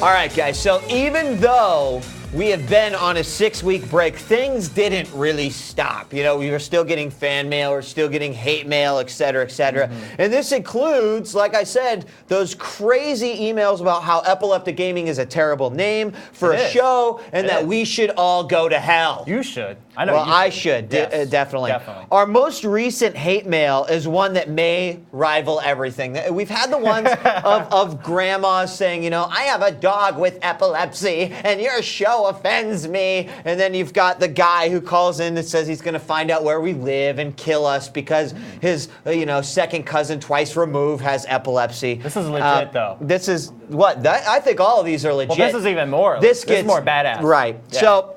All right, guys. So even though we have been on a 6-week break, things didn't really stop. You know, we were still getting fan mail, we're still getting hate mail, et cetera, et cetera. And this includes, like I said, those crazy emails about how Epileptic Gaming is a terrible name for a show and that we should all go to hell. You should. I know. Well, I should, Yes, definitely. definitely. Our most recent hate mail is one that may rival everything. We've had the ones of grandmas saying, you know, I have a dog with epilepsy and your show offends me. And then you've got the guy who calls in that says he's going to find out where we live and kill us because his, second cousin twice removed has epilepsy. This is legit, though. This is what? I think all of these are legit. Well, this is even more. This is more badass. Right. Yeah. So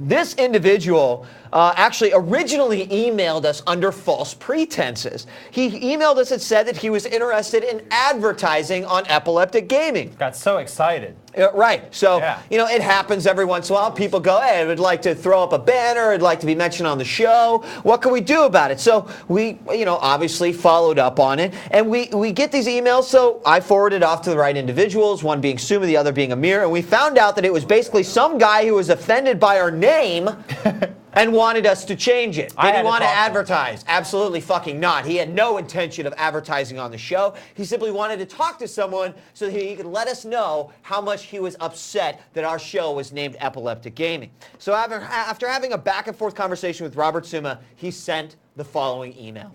this individual actually originally emailed us under false pretenses. He emailed us and said that he was interested in advertising on Epileptic Gaming. Got so excited. Right. So, Yeah. it happens every once in a while. People go, hey, I would like to throw up a banner. I'd like to be mentioned on the show. What can we do about it? So we, obviously followed up on it. And we get these emails. So I forwarded off to the right individuals, one being Suma, the other being Amir. And we found out that it was basically some guy who was offended by our name and wanted us to change it. Did he want to advertise? Absolutely fucking not. He had no intention of advertising on the show. He simply wanted to talk to someone so that he could let us know how much he was upset that our show was named Epileptic Gaming. So after having a back and forth conversation with Robert Suma, he sent the following email.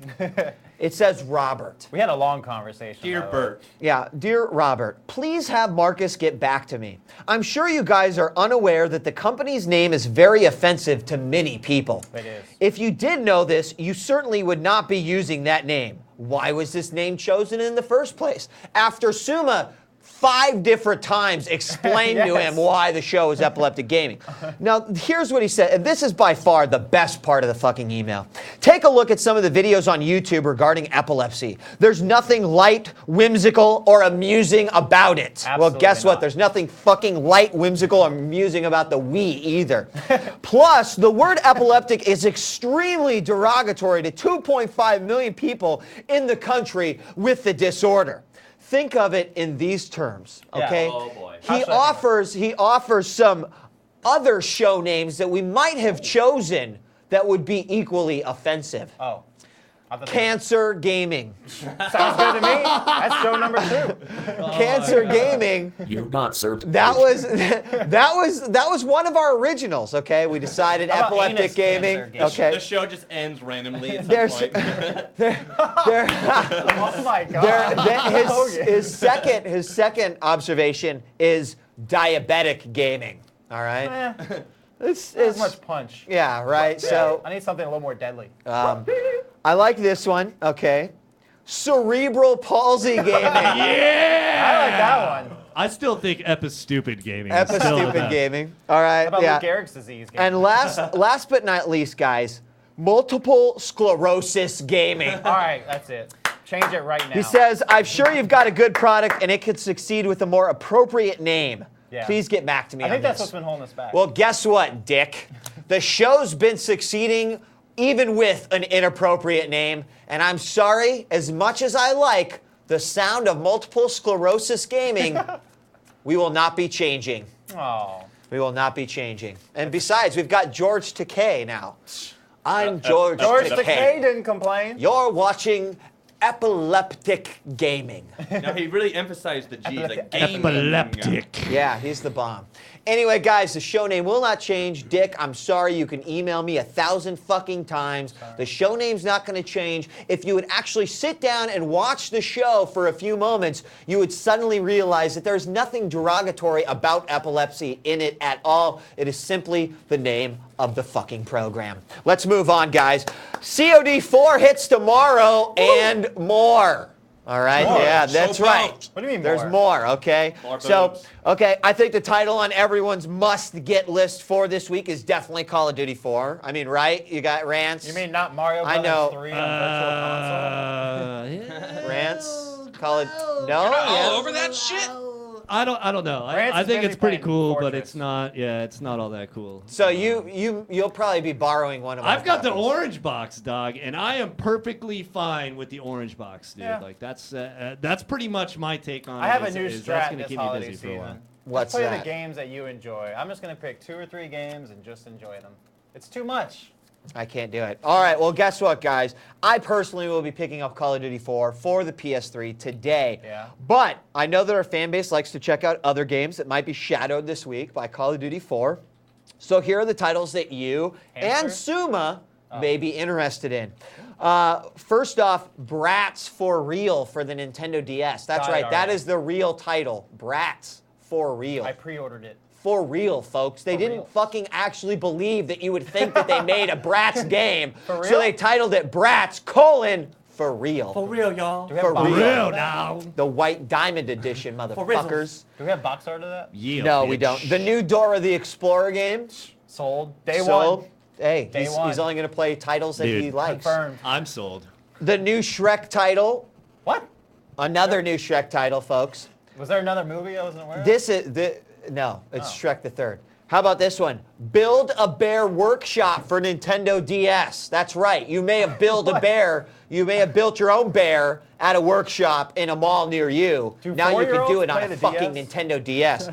It says, Robert. We had a long conversation. Dear Bert. Yeah, dear Robert, please have Marcus get back to me. I'm sure you guys are unaware that the company's name is very offensive to many people. It is. If you did know this, you certainly would not be using that name. Why was this name chosen in the first place? After Suma 5 different times explained to him why the show is Epileptic Gaming. Now, here's what he said, and this is by far the best part of the fucking email. Take a look at some of the videos on YouTube regarding epilepsy. There's nothing light, whimsical, or amusing about it. Absolutely well, guess what? not. There's nothing fucking light, whimsical, or amusing about the we either. Plus, the word epileptic is extremely derogatory to 2.5 million people in the country with the disorder. Think of it in these terms, okay? Yeah. Oh boy. He offers some other show names that we might have chosen that would be equally offensive. Oh. Cancer Gaming. Sounds good to me. That's show number 2. Cancer Gaming. You're not served. That was one of our originals, okay? We decided How about Epileptic anus Gaming. cancer? Okay. The show just ends randomly at some There's point. Oh my God. his second observation is diabetic gaming. All right. It's Not much punch. yeah, right. So I need something a little more deadly. I like this one. Okay. Cerebral palsy gaming. Yeah! I like that one. I still think Epistupid Gaming. is still the Stupid best. gaming. All right. How about yeah. Lou Gehrig's disease game? And last but not least, guys, multiple sclerosis gaming. All right, that's it. Change it right now. He says, I'm sure you've got a good product and it could succeed with a more appropriate name. Yeah. Please get back to me I on think that's this. what's been holding us back. Well, guess what, Dick? The show's been succeeding even with an inappropriate name. And I'm sorry, as much as I like the sound of multiple sclerosis gaming, we will not be changing. Oh. We will not be changing. And besides, we've got George Takei now. I'm George George Takei. Takei didn't complain. You're watching Epileptic Gaming. No, he really emphasized the G, like gaming. Epileptic. Yeah, he's the bomb. Anyway, guys, the show name will not change. Dick, I'm sorry. You can email me 1,000 fucking times. The show name's not going to change. If you would actually sit down and watch the show for a few moments, you would suddenly realize that there's nothing derogatory about epilepsy in it at all. It is simply the name of the fucking program. Let's move on, guys. COD 4 hits tomorrow and more. All right, More. yeah, So that's right. pumped. What do you mean There's more? more, okay? More So, boobs. okay, I think the title on everyone's must-get list for this week is definitely Call of Duty 4. I mean, right? You got Rants? You mean not Mario I Brothers know. 3 on Virtual Console? Yeah. Rants? Call it... No? All Yeah. over that shit? I don't know. Rance I is think busy it's pretty playing cool, but Fortress. it's not. Yeah, it's not all that cool. So you'll probably be borrowing one of my I've got the copies. orange box, dog, and I am perfectly fine with the orange box, dude. Yeah. Like that's pretty much my take on I it. have a is- new is that's strat gonna this keep me holiday busy for a while. season. What's Play that? the games that you enjoy. I'm just gonna pick 2 or 3 games and just enjoy them. It's too much. I can't do it. All right, well, guess what, guys? I personally will be picking up Call of Duty 4 for the PS3 today. Yeah. But I know that our fan base likes to check out other games that might be shadowed this week by Call of Duty 4. So here are the titles that you and Suma may be interested in. First off, Bratz for Real for the Nintendo DS. That's Got it right. That already. is the real title. Bratz for Real. I pre-ordered it. For real, folks. They didn't real. fucking actually believe that you would think that they made a Bratz game. For So real? they titled it Bratz, for real. For real, y'all. Do we have For box real. art Real of that? now. The white diamond edition, motherfuckers. Do we have box art of that? Yeah, No, we bitch. don't. The new Dora the Explorer game. Sold. Day sold. one. Hey, Day one. he's only going to play titles that he Dude. likes. Confirmed. I'm sold. The new Shrek title. What? Another new Shrek title, folks. Was there another movie I wasn't aware of? This is no, it's Shrek the Third. How about this one? Build a Bear Workshop for Nintendo DS. That's right. You may have built a bear. You may have built your own bear at a workshop in a mall near you. Do Now you can do 4-year-olds it on play a the fucking DS? Nintendo DS.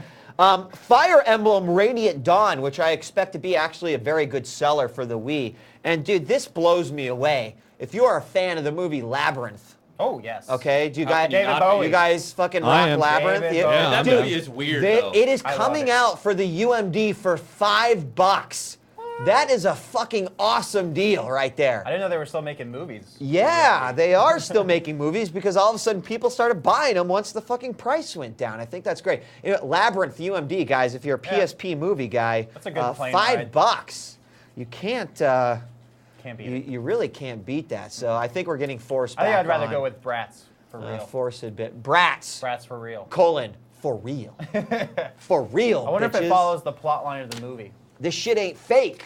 Fire Emblem Radiant Dawn, which I expect to be actually a very good seller for the Wii. And dude, this blows me away. If you are a fan of the movie Labyrinth, Oh, yes. okay, do you How guys, can you David not Bowie. you guys fucking I rock am. Labyrinth? David Yeah. Bowie. That Dude, movie is weird, though. it is I love coming it. out for the UMD for $5. That is a fucking awesome deal right there. I didn't know they were still making movies. Yeah, they are still making movies because all of a sudden people started buying them once the fucking price went down. I think that's great. You know, Labyrinth UMD, guys, if you're a Yeah. PSP movie guy, That's a good plane $5. ride. You can't, Can't beat you, it. you really can't beat that. So I think we're getting forced I think back I'd rather on, go with Bratz for real. forced a bit. Bratz, Bratz for real. for real. For real, I wonder if it bitches. follows the plot line of the movie. This shit ain't fake.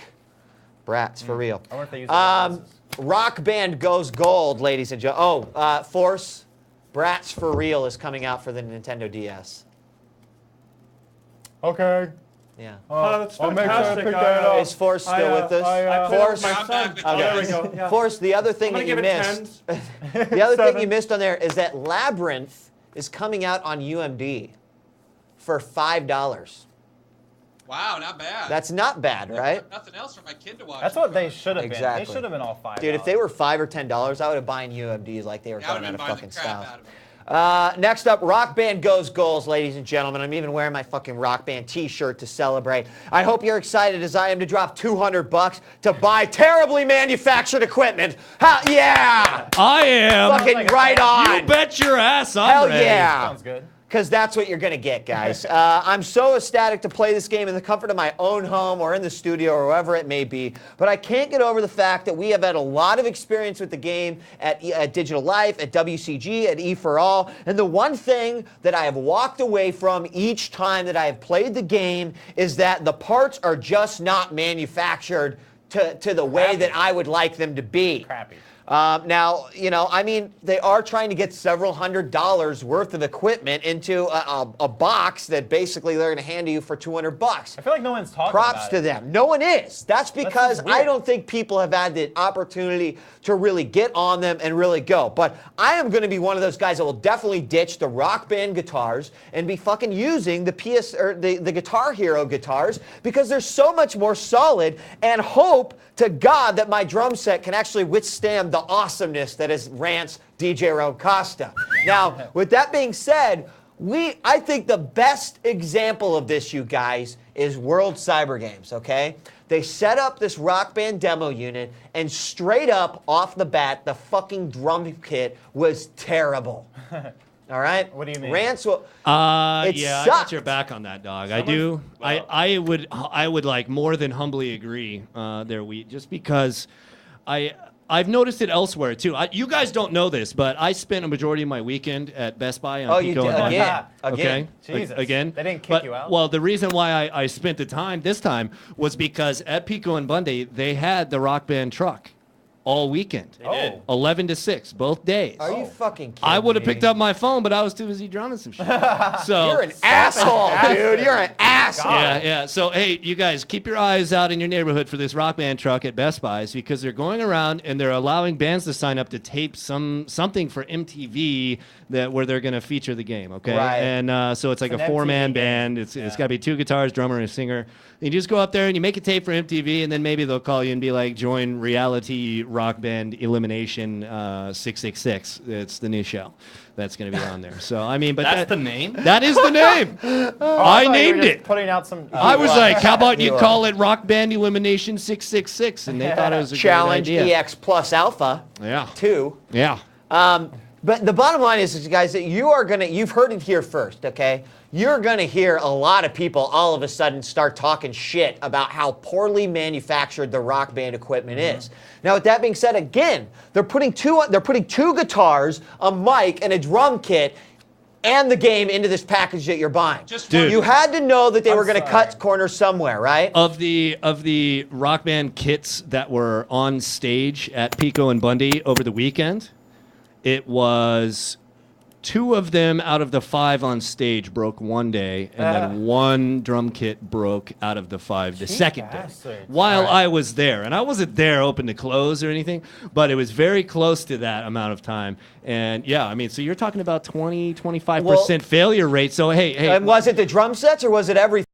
Bratz, for real. I wonder if they use the references. Rock Band goes gold, ladies and gentlemen. Oh, Force, Bratz for real is coming out for the Nintendo DS. Okay. Yeah. that's I'll make sure I fantastic. pick that up. Is Force still with us? I played Force. with my son. Okay. Oh, there we go. Yeah. Force, the other thing I'm that gonna you give it missed, tens. the other thing 7. you missed on there is that Labyrinth is coming out on UMD for $5. Wow, not bad. That's not bad, right? Nothing else for my kid to watch. That's what they should have been. Exactly. They should have been all $5. Dude, if they were $5 or $10, I would have buying UMDs like they were I would coming have out been of buying the fucking crap style. out of it. Next up, Rock Band goes goals, ladies and gentlemen. I'm even wearing my fucking Rock Band t-shirt to celebrate. I hope you're excited as I am to drop $200 to buy terribly manufactured equipment. Yeah! I am. Fucking like a right fan. on. You bet your ass I'm Hell ready. yeah. Sounds good. Because that's what you're going to get, guys. I'm so ecstatic to play this game in the comfort of my own home or in the studio or wherever it may be. But I can't get over the fact that we have had a lot of experience with the game at Digital Life, at WCG, at E4All. And the one thing that I have walked away from each time that I have played the game is that the parts are just not manufactured to the way that I would like them to be. Crappy. Now, you know, I mean, they are trying to get several $100s worth of equipment into a box that basically they're going to hand to you for $200. I feel like no one's talking Props about to it. them. No one is. That's because just weird. I don't think people have had the opportunity to really get on them and really go. But I am going to be one of those guys that will definitely ditch the Rock Band guitars and be fucking using the the Guitar Hero guitars because they're so much more solid, and hope to God that my drum set can actually withstand the awesomeness that is Rant's DJ Ron Costa. Now, with that being said, I think the best example of this, you guys, is World Cyber Games, okay? They set up this Rock Band demo unit, and straight up off the bat, the fucking drum kit was terrible. All right? What do you mean? Rants will. It Yeah, I sucked. got your back on that, dog. I do. I would like more than humbly agree there, just because I've noticed it elsewhere too. You guys don't know this, but I spent a majority of my weekend at Best Buy on Oh, you Pico did? and Bundy. Again. Okay. Jesus. Again. They didn't kick But- you out? Well, the reason why I spent the time this time was because at Pico and Bundy they had the Rock Band truck all weekend. They did. 11 to 6, both days. Are you fucking kidding I would have me? picked up my phone, but I was too busy drowning some shit. So You're an asshole, dude. You're an asshole. yeah. So, hey, you guys, keep your eyes out in your neighborhood for this Rock Band truck at Best Buy's because they're going around and they're allowing bands to sign up to tape something for MTV where they're going to feature the game, okay? Right. And so it's like It's a an 4-man MTV band. It's got to be 2 guitars, drummer, and a singer. And you just go up there and you make a tape for MTV, and then maybe they'll call you and be like, join Reality Rock Band Elimination 666. It's the new show that's going to be on there. So, I mean, but That's the name? that is the name. I thought you were named just it. Putting out some. I was like, how about you You are. call it Rock Band Elimination 666? And they thought it was a Challenge great idea. EX plus Alpha Yeah. 2. Yeah. But the bottom line is, guys, that you've heard it here first, okay? You're gonna hear a lot of people all of a sudden start talking shit about how poorly manufactured the Rock Band equipment is. Now, with that being said, again, they're putting two guitars, a mic, and a drum kit, and the game into this package that you're buying. Just Dude. You had to know that they I'm were gonna sorry. cut corners somewhere, right? Of the Rock Band kits that were on stage at Pico and Bundy over the weekend, it was 2 of them out of the 5 on stage broke one day, and then 1 drum kit broke out of the 5 the second day. bastards. While I was there, and I wasn't there open to close or anything, but it was very close to that amount of time. And yeah, I mean, so you're talking about 20, 25% failure rate. So hey, And was it the drum sets or was it everything?